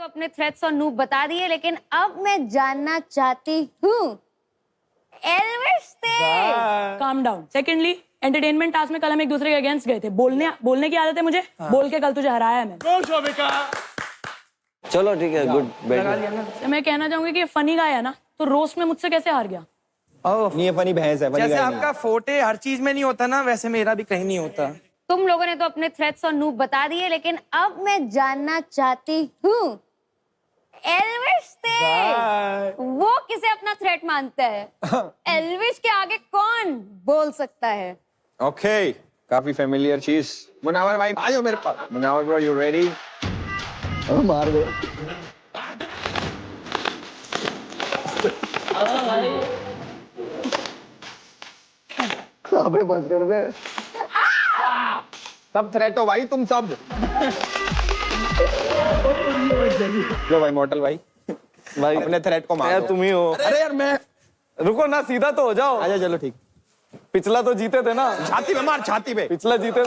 अपने थ्रेट्स और नूब बता दिए, लेकिन अब मैं जानना चाहती हूँ एल्विश से। Calm down. Secondly, entertainment task में कल हम एक दूसरे के अगेंस्ट गए थे। बोलने की आदत है मुझे। बोल के कल तुझे हराया है मैंने। चलो ठीक है, गुड तो मैं कहना चाहूंगी कि फनी गाय है ना, तो रोस्ट में मुझसे कैसे हार गया? नहीं, ये फनी भैंस है, जैसे आपका फोटे हर चीज में नहीं होता ना, वैसे मेरा भी कहीं नहीं होता। तुम लोगों ने तो अपने थ्रेट्स और नूब बता दिए, लेकिन अब मैं जानना चाहती हूँ एल्विश से। वो किसे अपना थ्रेट मानता है? एल्विश के आगे कौन बोल सकता है? ओके, काफी फेमिलियर चीज। मुनावर भाई आ जाओ मेरे पास। Munawar bro, you ready? मार दे। अबे बंद कर दे। सब थ्रेट हो भाई, तुम सब। लो भाई, मॉडल भाई अपने थ्रेट को मार दो। तुम ही हो। अरे यार मैं, रुको ना, सीधा तो हो जाओ। आजा, चलो ठीक। पिछला तो जीते थे ना। छाती पे मार, छाती पे। पिछला जीते।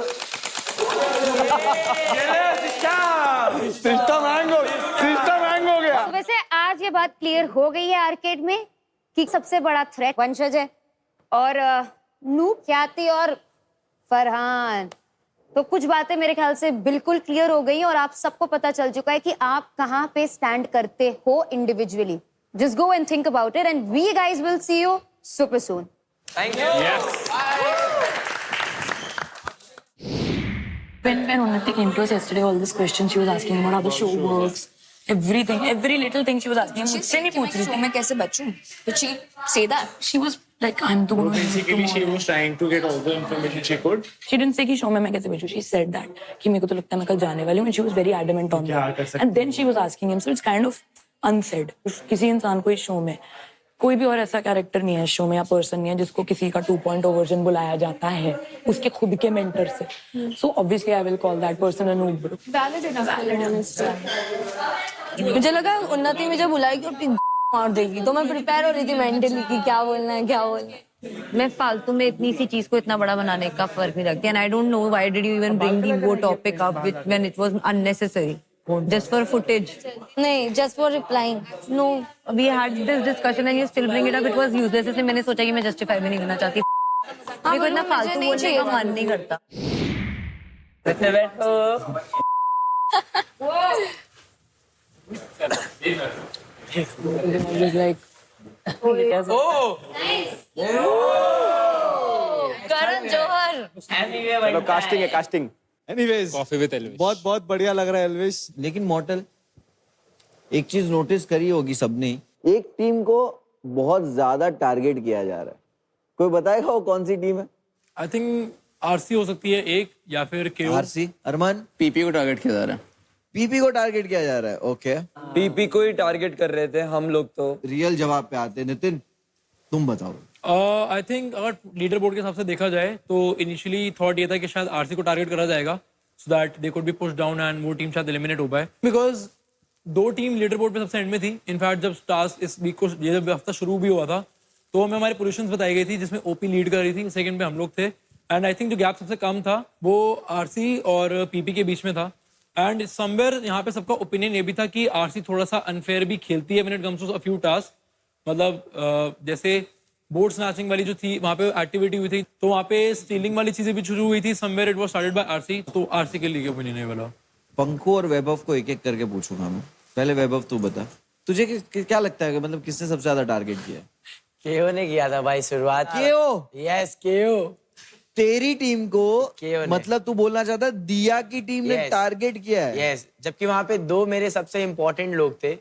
सिस्टम हैंग हो गया। तो वैसे आज ये बात क्लियर हो गई है आर्केड में कि सबसे बड़ा थ्रेट वंशज है और नूब, ख्याति और फरहान। तो कुछ बातें मेरे ख्याल से बिल्कुल क्लियर हो गई और आप सबको पता चल चुका है कि आप कहाँ पे स्टैंड करते हो individually. Just go and think about it and we guys will see you super soon. Thank you. When Unnati came to us yesterday, all these questions she was asking about how the show works, everything, every little thing she was asking. मुझसे नहीं पूछ रही थी। मैं कैसे बचूं? Did she say that? She was like, I'm the one. Basically, she was trying to get all the information she could. She didn't say कि show में मैं कैसे बचूं. She said that कि मेरे को तो लगता है मैं कल जाने वाली हूँ. And she was very adamant on that. And then she was asking him, so it's kind of unsaid. किसी इंसान को इस शो में कोई भी और ऐसा कैरेक्टर नहीं है इस शो में या पर्सन नहीं है जिसको किसी का 2.0 वर्जन बुलाया जाता है उसके खुद के मेंटर से. So obviously I will call that person a noob bro. मुझे लगा उन्नति मुझे बुलाएगी और फिर मार देगी, तो मैं प्रिपेयर हो रही थी मेंटली कि क्या बोलना है क्या बोलना है। मैं फालतू में इतनी सी चीज को इतना बड़ा बनाने का फर्क नहीं रखती, and I don't know why did you even bring the वो topic up when it was unnecessary, just for footage. नहीं, just for replying. No, we had this discussion and you still bring it up. It was useless. इसलिए मैंने सोचा कि मैं justify भी नहीं करना चाहती. मेरे को इतना फालतू बोलने का मन नहीं करता. करण जौहर. चलो कास्टिंग है, casting. Anyways, Coffee with Elvis. बहुत बहुत बढ़िया लग रहा है एल्विश. लेकिन मॉडल, एक चीज नोटिस करी होगी सबने, एक टीम को बहुत ज्यादा टारगेट किया जा रहा है. कोई बताएगा वो कौन सी टीम है? I think RC हो सकती है एक, या फिर KO. आरसी, अरमान. पीपी को टारगेट किया जा रहा है. पीपी को टारगेट किया जा रहा है. ओके, पीपी को ही टारगेट कर रहे थे हम लोग तो. रियल जवाब पे आते हैं. नितिन, तुम बताओ. आई थिंक अगर लीडर बोर्ड के हिसाब से देखा जाए तो इनिशियली थॉट ये था कि शायद RC को टारगेट करा जाएगा so that they could be push down and वो टीम शायद एलिमिनेट हो पाए, बिकॉज दो टीम लीडर बोर्ड पे सबसे एंड में थी. इनफैक्ट जब टास्क इस वीक को ये जब हफ्ता शुरू भी हुआ था तो हमें हमारी पोजीशंस बताई गई थी जिसमें ओपी लीड कर रही थी, सेकंड पे हम लोग थे. एंड आई थिंक जो गैप सबसे कम था वो RC और पीपी के बीच में था. एंड समवेयर यहाँ पे सबका ओपिनियन ये भी था कि RC थोड़ा सा अनफेयर भी खेलती है when it comes to a few task. मतलब जैसे बोर्ड स्नैचिंग वाली जो थी वहाँ पे एक्टिविटी हुई थी तो वहाँ पे स्टीलिंग वाली चीजें भी शुरू हुई थी. Somewhere it was started by RC. तो RC के लिए ओपिनियन है वाला. पंकु और वैभव को एक एक करके पूछूंगा मैं. पहले वैभव तू बता, तुझे क्या लगता है कि मतलब किसने सबसे ज्यादा टारगेट किया? केओ ने किया था भाई शुरुआत. केओ? यस, केओ. तेरी टीम को केओ ने. मतलब तू बोलना चाहता है दिया की टीम ने Yes. टारगेट किया है? यस, जबकि वहाँ पे दो मेरे सबसे इम्पोर्टेंट लोग थे.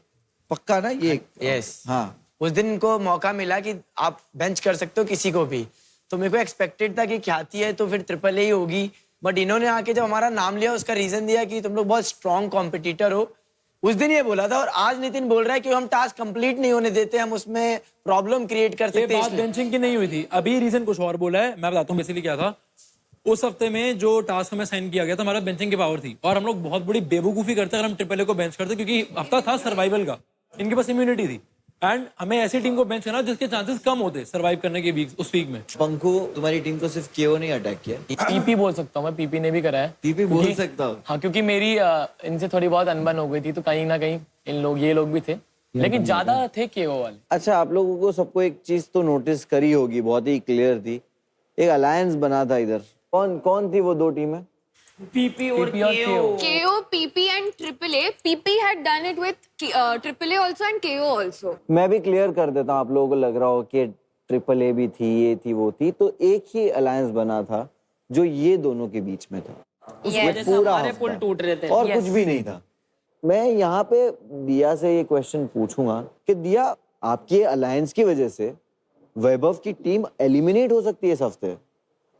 पक्का ना ये? यस. हाँ, उस दिन इनको मौका मिला कि आप बेंच कर सकते हो किसी को भी, तो मेरे को एक्सपेक्टेड था कि ख्याति है तो फिर ट्रिपल ए ही होगी. बट इन्होंने आके जब हमारा नाम लिया उसका रीजन दिया कि तुम लोग बहुत स्ट्रॉन्ग कॉम्पिटिटर हो. उस दिन ये बोला था और आज नितिन बोल रहा है कि हम टास्क कंप्लीट नहीं होने देते, हम उसमें प्रॉब्लम क्रिएट कर ये सकते हैं. बात बेंचिंग की नहीं हुई थी. अभी रीजन कुछ और बोला है. मैं बताता हूँ बेसिकली क्या था. उस हफ्ते में जो टास्क हमें साइन किया गया था हमारा बेंचिंग की पावर थी और हम लोग बहुत बड़ी बेवकूफी करते अगर हम ट्रिपल ए को बेंच करते क्योंकि हफ्ता था सर्वाइवल का. इनके पास इम्यूनिटी थी एंड हमें ऐसी टीम को बेंच करना जिसके चांसेस कम होते सर्वाइव करने के वीक उस वीक में. पंकु, तुम्हारी टीम को सिर्फ केओ ने अटैक किया? पीपी बोल सकता हूँ मैं, पीपी ने भी करा है. पीपी बोल सकता हूँ? हाँ, क्योंकि मेरी इनसे थोड़ी बहुत अनबन हो गई थी तो कहीं ना कहीं ये लोग भी थे, लेकिन ज्यादा थे केओ वाले। अच्छा, आप लोगों को सबको एक चीज तो नोटिस करी होगी, बहुत ही क्लियर थी, एक अलायंस बना था इधर। कौन थी वो दो टीमें? PP और KO. KO, PP and AAA. PP had done it with AAA also and KO also. मैं भी क्लियर कर देता हूँ, आप लोगों को लग रहा हो कि AAA भी थी, ये थी, वो थी, तो एक ही अलायंस बना था जो ये दोनों के बीच में था। Yes. पूरा पुल टूट रहे थे और कुछ भी नहीं था। मैं यहाँ पे दिया से ये क्वेश्चन पूछूंगा कि दिया, आपकी अलायंस की वजह से वैभव की टीम एलिमिनेट हो सकती है इस हफ्ते,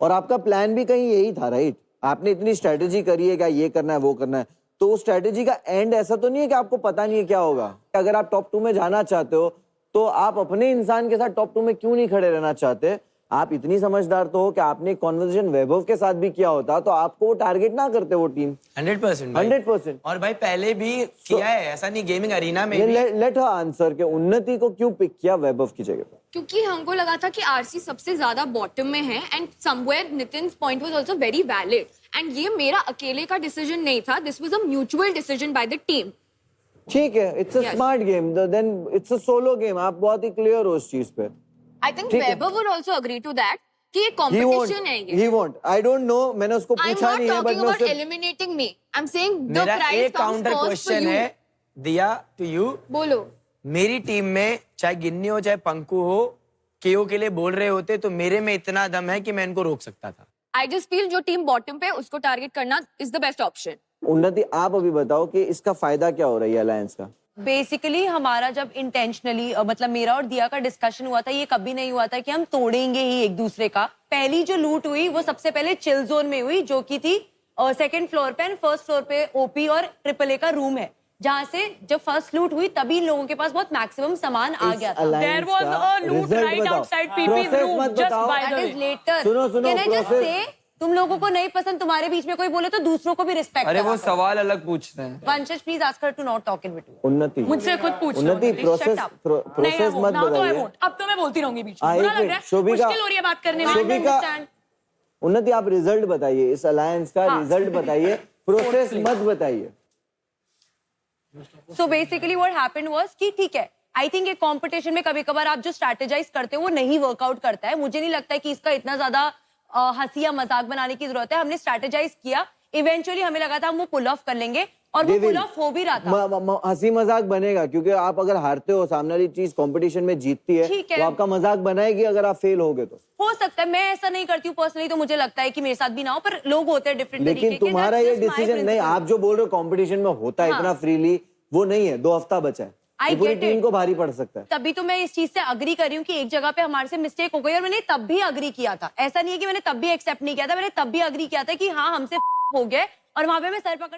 और आपका प्लान भी कहीं यही था, राइट? आपने इतनी स्ट्रेटेजी करी है, क्या ये करना है वो करना है, तो उस स्ट्रेटेजी का एंड ऐसा तो नहीं है कि आपको पता नहीं है क्या होगा? अगर आप टॉप 2 में जाना चाहते हो तो आप अपने इंसान के साथ टॉप 2 में क्यों नहीं खड़े रहना चाहते? आप इतनी समझदार तो हो कि आपने कॉन्वर्सेशन वैभव के साथ भी किया होता तो आपको वो टारगेट ना करते वो टीम। 100%। 100%। और भाई पहले भी किया है, ऐसा नहीं गेमिंग अरीना में भी। लेट हर आंसर के उन्नति को क्यों पिक किया वैभव की जगह पे? क्योंकि हमको लगा था कि आरसी सबसे ज्यादा बॉटम में है and somewhere Nitin's point was also very valid and ये मेरा अकेले का डिसीजन नहीं था, this was a mutual decision by the team. ठीक है, it's a smart game, then it's a solo game. आप बहुत ही क्लियर हो उस चीज पे। I think Vaibhav would also agree to that कि ये कंपटीशन है ये। He won't. I don't know, मैंने उसको पूछा नहीं है, I'm बट not मैं talking about उससे eliminating me. I'm saying the मेरा prize एक comes counter first for question you. है दिया टू यू। बोलो। मेरी टीम में चाहे गिन्नी हो चाहे पंकु हो, केओ के लिए बोल रहे होते तो मेरे में इतना दम है कि मैं इनको रोक सकता था। I just feel जो टीम बॉटम पे उसको टारगेट करना is the best option. उन्नति, आप अभी बताओ कि इसका फायदा क्या हो रहा है अलायंस का? बेसिकली हमारा जब इंटेंशनली मतलब मेरा और दिया का डिस्कशन हुआ था, ये कभी नहीं हुआ था कि हम तोड़ेंगे ही एक दूसरे का। पहली जो लूट हुई वो सबसे पहले चिल जोन में हुई, जो की थी सेकंड फ्लोर पे, एंड फर्स्ट फ्लोर पे ओपी और AAA का रूम है, जहाँ से जब फर्स्ट लूट हुई तभी इन लोगों के पास बहुत मैक्सिमम सामान आ गया था। There was a loot right outside PP's room, just by the way. Later सुनो, process- तुम लोगों को नहीं पसंद, तुम्हारे बीच में कोई बोले तो दूसरों को भी रिस्पेक्ट। अरे वो सवाल अलग पूछते हैं। Vanshaj please ask her to not talk in between. Unnati, मुझसे खुद पूछ लो। उन्नति, प्रोसेस मत बताइए। अब तो मैं बोलती रहूंगी बीच में। एक बुरा लग रहा मिनट, है, शोभिका, मुश्किल हो रही है बात करने में। शोभिका, उन्नति आप रिजल्ट बताइए, इस अलायंस का रिजल्ट बताइए, प्रोसेस मत बताइए। So basically what happened was कि ठीक है, आई थिंक एक कंपटीशन में कभी कभार आप जो स्ट्रैटेजाइज करते हो वो नहीं वर्कआउट करता है। मुझे नहीं लगता है कि इसका इतना ज्यादा हंसी या मजाक बनाने की जरूरत है। हमने स्ट्रैटेजाइज किया, इवेंचुअली हमें लगा था हम वो पुल ऑफ कर लेंगे और वो पुल ऑफ हो भी रहा था। हंसी मजाक बनेगा क्योंकि आप अगर हारते हो, सामने वाली चीज कंपटीशन में जीतती है तो आपका मजाक बनाएगी अगर आप फेल होगे तो। हो सकता है, मैं ऐसा नहीं करती हूँ पर्सनली, तो मुझे लगता है कि मेरे साथ भी ना हो, पर लोग होते हैं डिफरेंट तरीके के। लेकिन तुम्हारा ये डिसीजन नहीं, आप जो बोल रहे हो कंपटीशन में होता है इतना फ्रीली, वो नहीं है। 2 हफ्ता बचा है, पूरी टीम को भारी पड़ सकता है। तभी तो मैं इस चीज से अग्री कर रही हूँ कि एक जगह पे हमारे से मिस्टेक हो गई, और मैंने तब भी अग्री किया था। ऐसा नहीं है कि मैंने तब भी एक्सेप्ट नहीं किया था, मैंने तब भी अग्री किया था कि हाँ हमसे हो गए, और वहां पे मैं सर पकड़ के